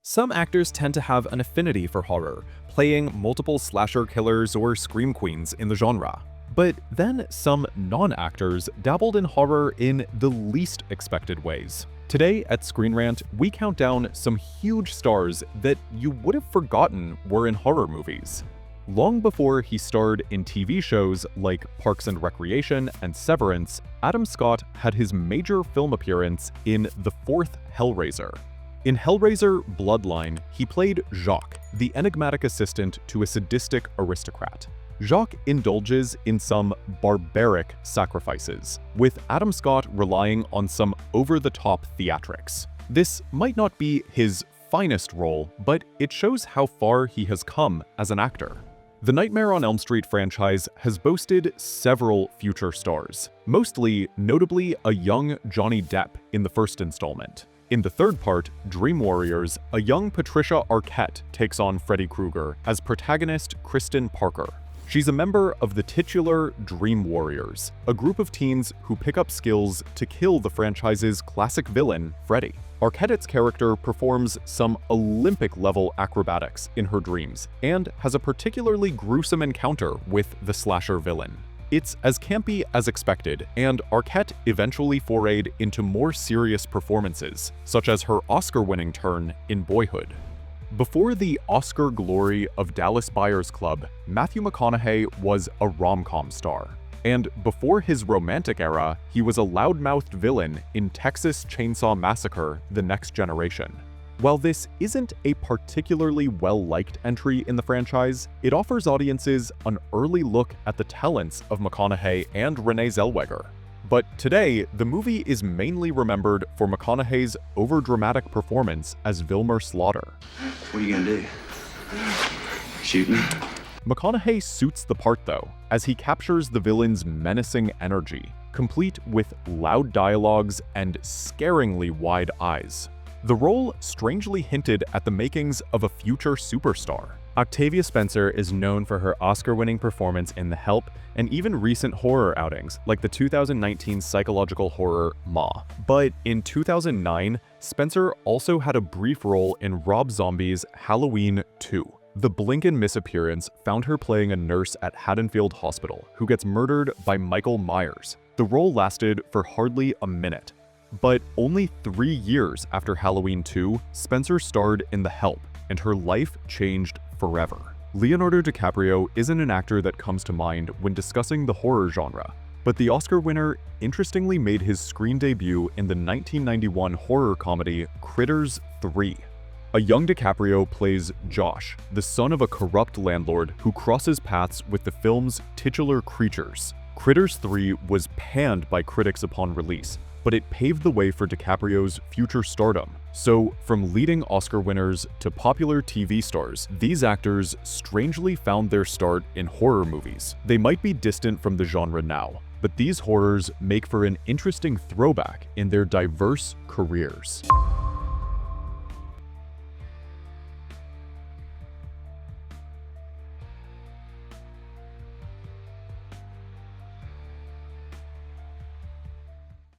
Some actors tend to have an affinity for horror, playing multiple slasher killers or scream queens in the genre. But then some non-actors dabbled in horror in the least expected ways. Today at Screen Rant, we count down some huge stars that you would have forgotten were in horror movies. Long before he starred in TV shows like Parks and Recreation and Severance, Adam Scott had his major film appearance in the fourth Hellraiser. In Hellraiser Bloodline, he played Jacques, the enigmatic assistant to a sadistic aristocrat. Jacques indulges in some barbaric sacrifices, with Adam Scott relying on some over-the-top theatrics. This might not be his finest role, but it shows how far he has come as an actor. The Nightmare on Elm Street franchise has boasted several future stars, mostly notably a young Johnny Depp in the first installment. In the third part, Dream Warriors, a young Patricia Arquette takes on Freddy Krueger as protagonist Kristen Parker. She's a member of the titular Dream Warriors, a group of teens who pick up skills to kill the franchise's classic villain, Freddy. Arquette's character performs some Olympic-level acrobatics in her dreams and has a particularly gruesome encounter with the slasher villain. It's as campy as expected, and Arquette eventually forayed into more serious performances, such as her Oscar-winning turn in Boyhood. Before the Oscar glory of Dallas Buyers Club, Matthew McConaughey was a rom-com star. And before his romantic era, he was a loudmouthed villain in Texas Chainsaw Massacre: The Next Generation. While this isn't a particularly well-liked entry in the franchise, it offers audiences an early look at the talents of McConaughey and Renee Zellweger. But today, the movie is mainly remembered for McConaughey's overdramatic performance as Vilmer Slaughter. What are you gonna do? Shoot me? McConaughey suits the part though, as he captures the villain's menacing energy, complete with loud dialogues and scaringly wide eyes. The role strangely hinted at the makings of a future superstar. Octavia Spencer is known for her Oscar-winning performance in The Help and even recent horror outings like the 2019 psychological horror Ma. But in 2009, Spencer also had a brief role in Rob Zombie's Halloween 2. The blink-and-miss appearance found her playing a nurse at Haddonfield Hospital who gets murdered by Michael Myers. The role lasted for hardly a minute. But only 3 years after Halloween 2, Spencer starred in The Help, and her life changed forever. Leonardo DiCaprio isn't an actor that comes to mind when discussing the horror genre, but the Oscar winner interestingly made his screen debut in the 1991 horror comedy Critters 3. A young DiCaprio plays Josh, the son of a corrupt landlord who crosses paths with the film's titular creatures. Critters 3 was panned by critics upon release, but it paved the way for DiCaprio's future stardom. So, from leading Oscar winners to popular TV stars, these actors strangely found their start in horror movies. They might be distant from the genre now, but these horrors make for an interesting throwback in their diverse careers.